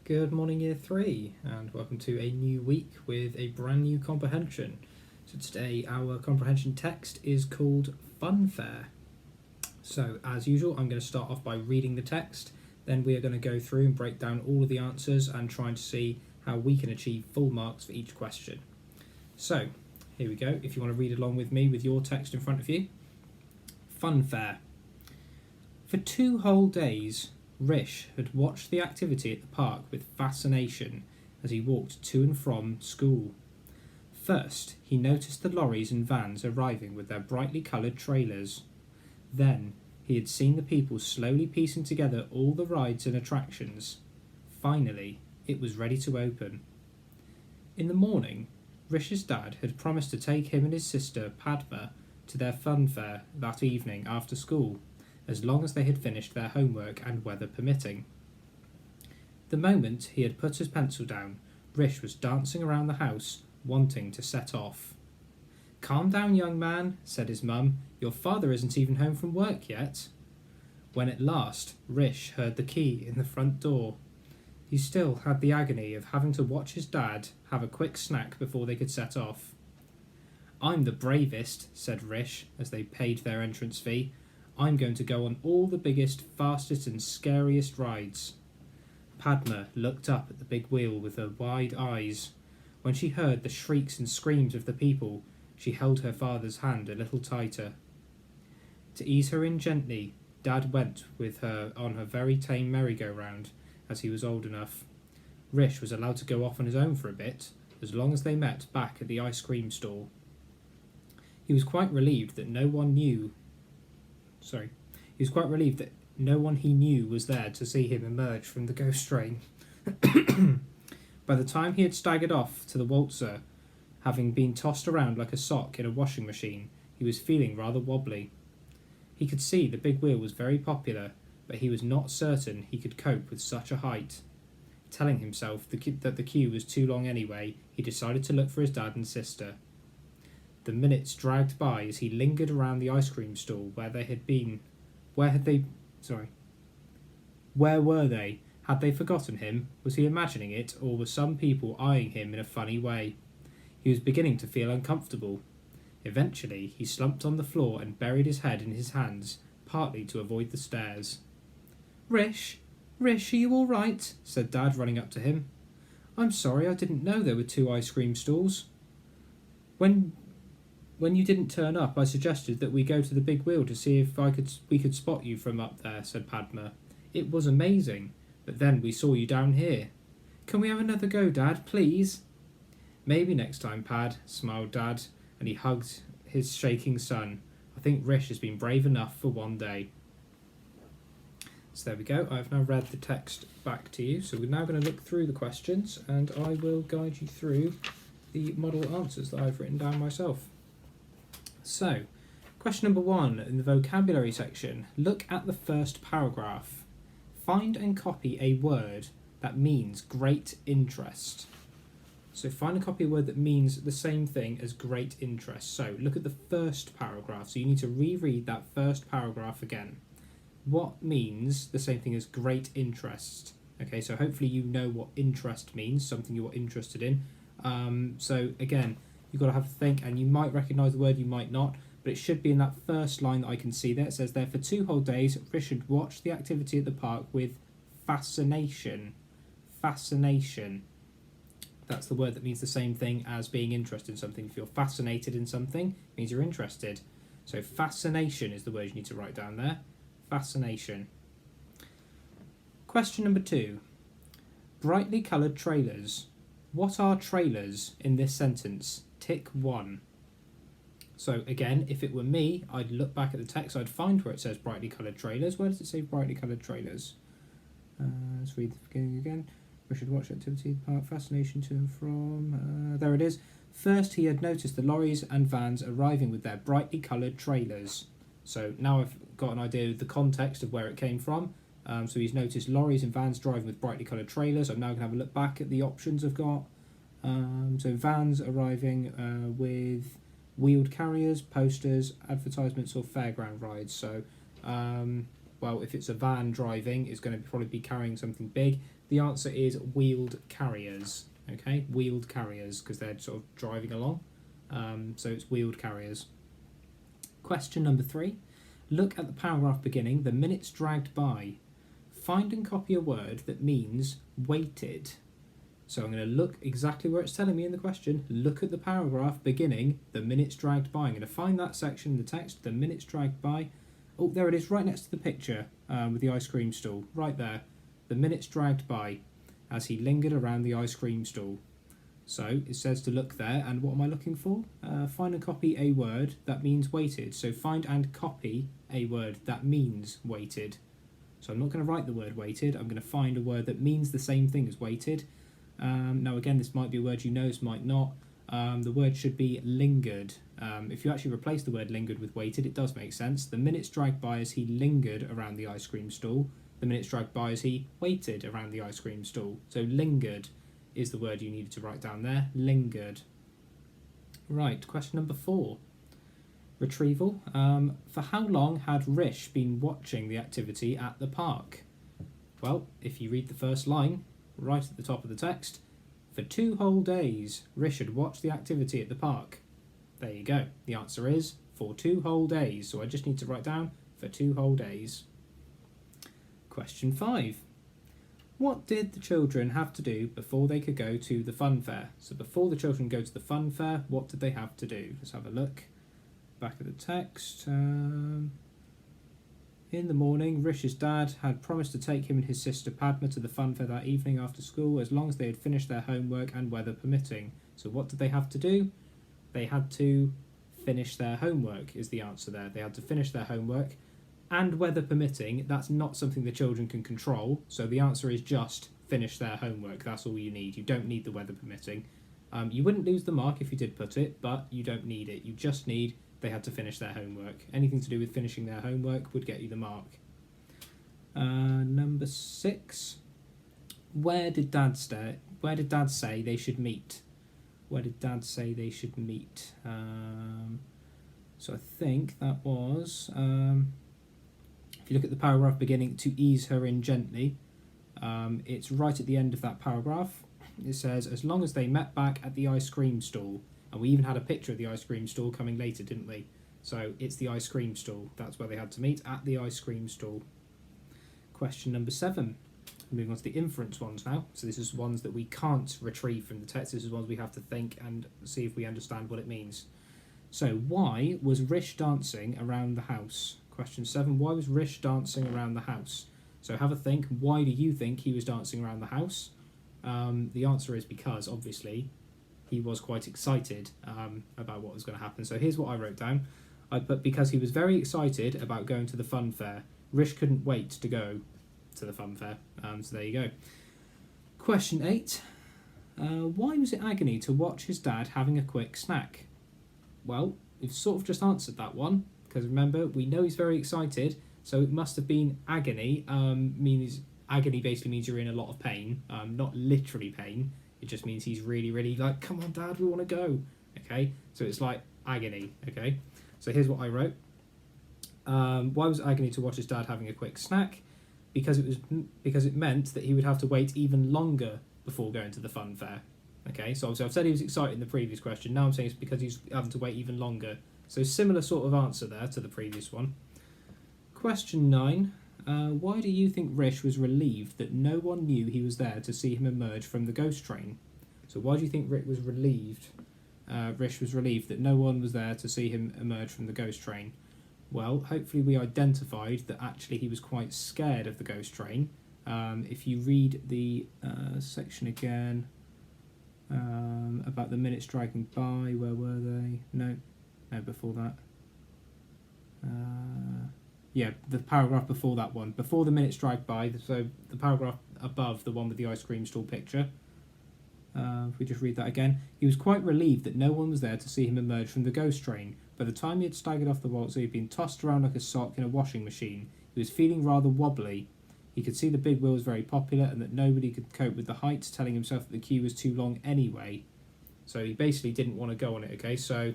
Good morning, Year 3, and welcome to a new week with a brand new comprehension. So today our comprehension text is called Funfair. So as usual, I'm going to start off by reading the text, then we are going to go through and break down all of the answers and try to see how we can achieve full marks for each question. So here we go, if you want to read along with me with your text in front of you. Funfair. For 2 whole days, Rish had watched the activity at the park with fascination as he walked to and from school. First, he noticed the lorries and vans arriving with their brightly coloured trailers. Then, he had seen the people slowly piecing together all the rides and attractions. Finally, it was ready to open. In the morning, Rish's dad had promised to take him and his sister, Padma, to their funfair that evening after school, as long as they had finished their homework and weather permitting. The moment he had put his pencil down, Rish was dancing around the house, wanting to set off. "Calm down, young man," said his mum. "Your father isn't even home from work yet." When at last Rish heard the key in the front door, he still had the agony of having to watch his dad have a quick snack before they could set off. "I'm the bravest," said Rish as they paid their entrance fee. "I'm going to go on all the biggest, fastest and scariest rides." Padma looked up at the big wheel with her wide eyes. When she heard the shrieks and screams of the people, she held her father's hand a little tighter. To ease her in gently, Dad went with her on her very tame merry-go-round, as he was old enough. Rish was allowed to go off on his own for a bit, as long as they met back at the ice cream stall. He was quite relieved that no one he knew was there to see him emerge from the ghost train. By the time he had staggered off to the waltzer, having been tossed around like a sock in a washing machine, he was feeling rather wobbly. He could see the big wheel was very popular, but he was not certain he could cope with such a height. Telling himself that the queue was too long anyway, he decided to look for his dad and sister. The minutes dragged by as he lingered around the ice cream stall. Where were they? Had they forgotten him? Was he imagining it, or were some people eyeing him in a funny way? He was beginning to feel uncomfortable. Eventually, he slumped on the floor and buried his head in his hands, partly to avoid the stares. Rish, are you all right?" said Dad, running up to him. "I'm sorry, I didn't know there were 2 ice cream stalls. When you didn't turn up, I suggested that we go to the big wheel to see if we could spot you from up there," said Padma. "It was amazing, but then we saw you down here. Can we have another go, Dad, please?" "Maybe next time, Pad," smiled Dad, and he hugged his shaking son. "I think Rish has been brave enough for one day." So there we go. I've now read the text back to you. So we're now going to look through the questions, and I will guide you through the model answers that I've written down myself. So, question number 1 in the vocabulary section. Look at the first paragraph. Find and copy a word that means great interest. So find and copy a word that means the same thing as great interest. So look at the first paragraph. So you need to reread that first paragraph again. What means the same thing as great interest? Okay, so hopefully you know what interest means, something you're interested in. So again, you've got to have a think, and you might recognise the word, you might not, but it should be in that first line that I can see there. It says there, for 2 whole days, Rish had watched the activity at the park with fascination. Fascination. That's the word that means the same thing as being interested in something. If you're fascinated in something, it means you're interested. So fascination is the word you need to write down there. Fascination. Question number 2. Brightly coloured trailers. What are trailers in this sentence? Tick 1. So again, if it were me, I'd look back at the text, I'd find where it says brightly coloured trailers. Where does it say brightly coloured trailers? Let's read the beginning again. We should watch activity in the park, fascination to and from. There it is. First, he had noticed the lorries and vans arriving with their brightly coloured trailers. So now I've got an idea of the context of where it came from. So he's noticed lorries and vans driving with brightly coloured trailers. I'm now going to have a look back at the options I've got. So vans arriving with wheeled carriers, posters, advertisements or fairground rides. So Well, if it's a van driving, it's going to probably be carrying something big. The answer is wheeled carriers. Okay, wheeled carriers, because they're sort of driving along. So it's wheeled carriers. Question number 3. Look at the paragraph beginning, the minutes dragged by. Find and copy a word that means waited. So I'm going to look exactly where it's telling me in the question. Look at the paragraph beginning, the minutes dragged by. I'm going to find that section in the text, the minutes dragged by. Oh, there it is, right next to the picture with the ice cream stall. Right there. The minutes dragged by as he lingered around the ice cream stall. So it says to look there, and what am I looking for? Find and copy a word that means waited. So find and copy a word that means waited. So I'm not going to write the word waited, I'm going to find a word that means the same thing as waited. Now again, this might be a word you know, this might not. The word should be lingered. If you actually replace the word lingered with waited, it does make sense. The minutes dragged by as he lingered around the ice cream stall. The minutes dragged by as he waited around the ice cream stall. So lingered is the word you needed to write down there. Lingered. Right, question number 4. Retrieval. For how long had Rish been watching the activity at the park? Well, if you read the first line, right at the top of the text, for 2 whole days, Rish had watched the activity at the park. There you go. The answer is for 2 whole days. So I just need to write down for 2 whole days. Question 5. What did the children have to do before they could go to the funfair? So before the children go to the funfair, what did they have to do? Let's have a look. Back of the text. In the morning, Rish's dad had promised to take him and his sister Padma to the funfair that evening after school, as long as they had finished their homework and weather permitting. So what did they have to do? They had to finish their homework, is the answer there. They had to finish their homework, and weather permitting, that's not something the children can control, so the answer is just finish their homework. That's all you need. You don't need the weather permitting. You wouldn't lose the mark if you did put it, but you don't need it. You just need they had to finish their homework. Anything to do with finishing their homework would get you the mark. Number 6. Where did Dad say they should meet? Where did Dad say they should meet? So I think that was... if you look at the paragraph beginning, to ease her in gently, it's right at the end of that paragraph. It says, as long as they met back at the ice cream stall. And we even had a picture of the ice cream stall coming later, didn't we? So it's the ice cream stall. That's where they had to meet, at the ice cream stall. Question number 7. Moving on to the inference ones now. So this is ones that we can't retrieve from the text. This is ones we have to think and see if we understand what it means. So why was Rish dancing around the house? Question 7. Why was Rish dancing around the house? So have a think. Why do you think he was dancing around the house? The answer is because, obviously, he was quite excited about what was going to happen. So here's what I wrote down. I put because he was very excited about going to the funfair. Rish couldn't wait to go to the funfair. So there you go. Question 8. Why was it agony to watch his dad having a quick snack? Well, we've sort of just answered that one. Because remember, we know he's very excited. So it must have been agony. Agony basically means you're in a lot of pain. Not literally pain. It just means he's really, really like, come on, Dad, we want to go. Okay, so it's like agony. Okay, so here's what I wrote. Why was it agony to watch his dad having a quick snack? Because it meant that he would have to wait even longer before going to the funfair. Okay, so obviously I've said he was excited in the previous question. Now I'm saying it's because he's having to wait even longer. So similar sort of answer there to the previous one. Question 9. Why do you think Rish was relieved that no one knew he was there to see him emerge from the ghost train? So why do you think Rish was relieved that no one was there to see him emerge from the ghost train? Well, hopefully we identified that actually he was quite scared of the ghost train. If you read the section again about the minutes dragging by, where were they? No, before that. Yeah, the paragraph before that one. Before the minutes drag by, so the paragraph above the one with the ice cream stall picture. If we just read that again. He was quite relieved that no one was there to see him emerge from the ghost train. By the time he had staggered off the waltz, he had been tossed around like a sock in a washing machine. He was feeling rather wobbly. He could see the big wheel was very popular and that nobody could cope with the heights, telling himself that the queue was too long anyway. So he basically didn't want to go on it, okay? So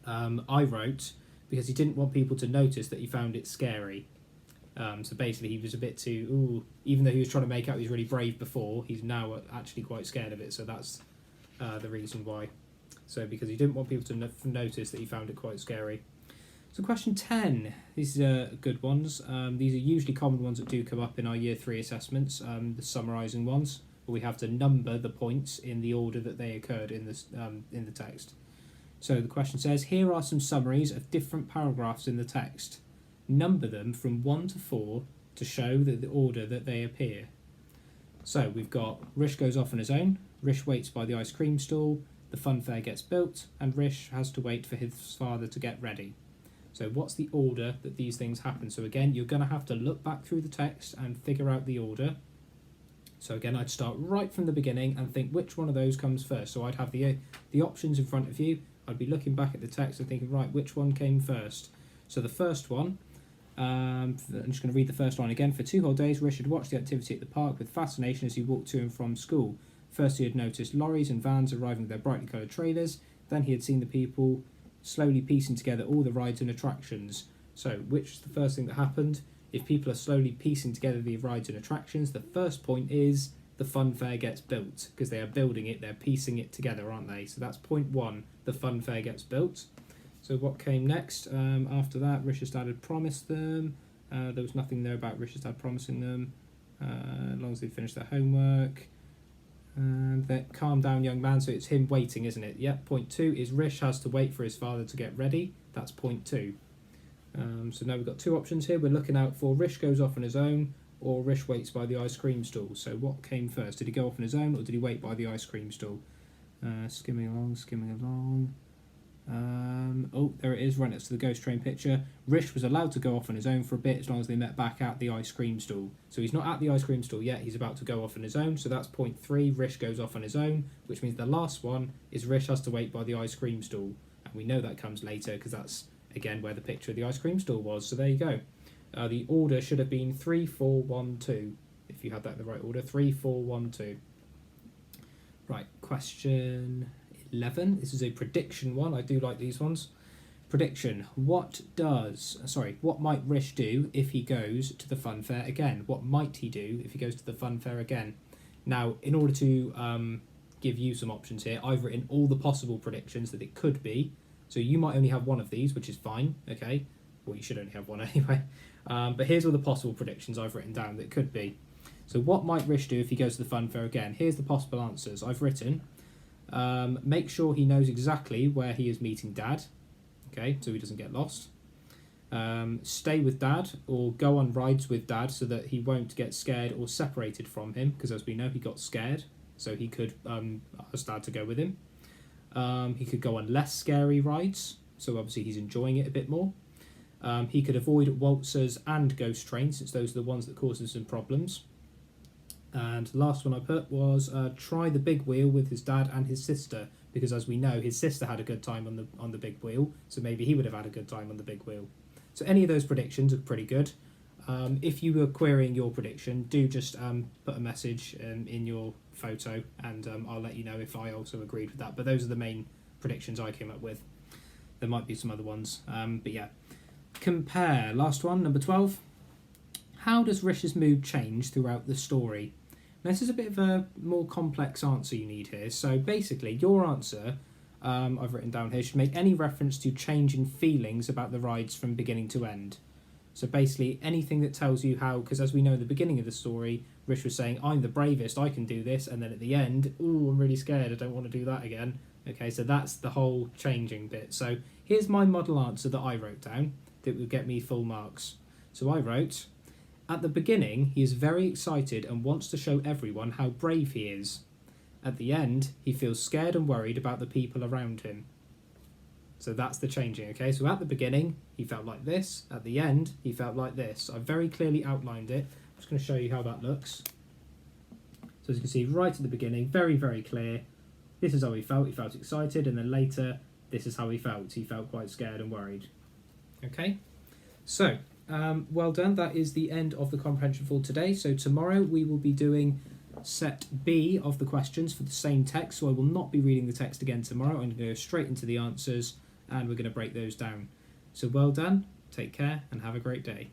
I wrote... because he didn't want people to notice that he found it scary. So basically he was a bit too, even though he was trying to make out he was really brave before, he's now actually quite scared of it. So that's the reason why. So because he didn't want people to notice that he found it quite scary. So question 10, these are good ones. These are usually common ones that do come up in our year 3 assessments, the summarising ones, where we have to number the points in the order that they occurred in the text. So the question says, here are some summaries of different paragraphs in the text. Number them from 1 to 4 to show that the order that they appear. So we've got Rish goes off on his own, Rish waits by the ice cream stall, the funfair gets built, and Rish has to wait for his father to get ready. So what's the order that these things happen? So again, you're going to have to look back through the text and figure out the order. So again, I'd start right from the beginning and think which one of those comes first. So I'd have the options in front of you. I'd be looking back at the text and thinking, right, which one came first? So the first one, I'm just going to read the first line again. For 2 whole days, Rish had watched the activity at the park with fascination as he walked to and from school. First, he had noticed lorries and vans arriving with their brightly coloured trailers. Then he had seen the people slowly piecing together all the rides and attractions. So which is the first thing that happened? If people are slowly piecing together the rides and attractions, the first point is the funfair gets built, because they are building it, they're piecing it together, aren't they? So that's point 1, the funfair gets built. So what came next? After that, Rish's dad had promised them. There was nothing there about Rish's dad promising them, as long as they finished their homework. And that calm down young man, so it's him waiting, isn't it? Yep, point 2 is Rish has to wait for his father to get ready. That's point 2. So now we've got 2 options here. We're looking out for Rish goes off on his own or Rish waits by the ice cream stall. So what came first? Did he go off on his own or did he wait by the ice cream stall? Skimming along. Oh, there it is, right next to the ghost train picture. Rish was allowed to go off on his own for a bit as long as they met back at the ice cream stall. So he's not at the ice cream stall yet, he's about to go off on his own. So that's point 3, Rish goes off on his own, which means the last one is Rish has to wait by the ice cream stall. And we know that comes later because that's, again, where the picture of the ice cream stall was. So there you go. The order should have been 3, 4, 1, 2, if you had that in the right order. 3, 4, 1, 2. Right, question 11. This is a prediction one. I do like these ones. Prediction. What might Rish do if he goes to the funfair again? What might he do if he goes to the funfair again? Now, in order to give you some options here, I've written all the possible predictions that it could be. So you might only have one of these, which is fine, okay? Well, you should only have one anyway. But here's all the possible predictions I've written down that it could be. So what might Rish do if he goes to the funfair again? Here's the possible answers. I've written, make sure he knows exactly where he is meeting Dad, okay, so he doesn't get lost. Stay with Dad or go on rides with Dad so that he won't get scared or separated from him, because as we know, he got scared, so he could ask Dad to go with him. He could go on less scary rides, so obviously he's enjoying it a bit more. He could avoid waltzers and ghost trains, since those are the ones that cause him some problems. And the last one I put was try the big wheel with his dad and his sister, because as we know, his sister had a good time on the big wheel, so maybe he would have had a good time on the big wheel. So any of those predictions are pretty good. If you were querying your prediction, do just put a message in your photo, and I'll let you know if I also agreed with that. But those are the main predictions I came up with. There might be some other ones, but yeah. Compare. Last one, number 12. How does Rish's mood change throughout the story? Now, this is a bit of a more complex answer you need here. So basically, your answer, I've written down here, should make any reference to change in feelings about the rides from beginning to end. So basically, anything that tells you how, because as we know at the beginning of the story, Rish was saying, I'm the bravest, I can do this, and then at the end, ooh, I'm really scared, I don't want to do that again. Okay, so that's the whole changing bit. So here's my model answer that I wrote down that would get me full marks. So I wrote, at the beginning, he is very excited and wants to show everyone how brave he is. At the end, he feels scared and worried about the people around him. So that's the changing, okay? So at the beginning, he felt like this. At the end, he felt like this. I very clearly outlined it. I'm just going to show you how that looks. So as you can see, right at the beginning, very, very clear. This is how he felt. He felt excited. And then later, this is how he felt. He felt quite scared and worried. Okay? So, well done. That is the end of the comprehension for today. So tomorrow, we will be doing set B of the questions for the same text. So I will not be reading the text again tomorrow. I'm going to go straight into the answers, and we're going to break those down. So well done, take care, and have a great day.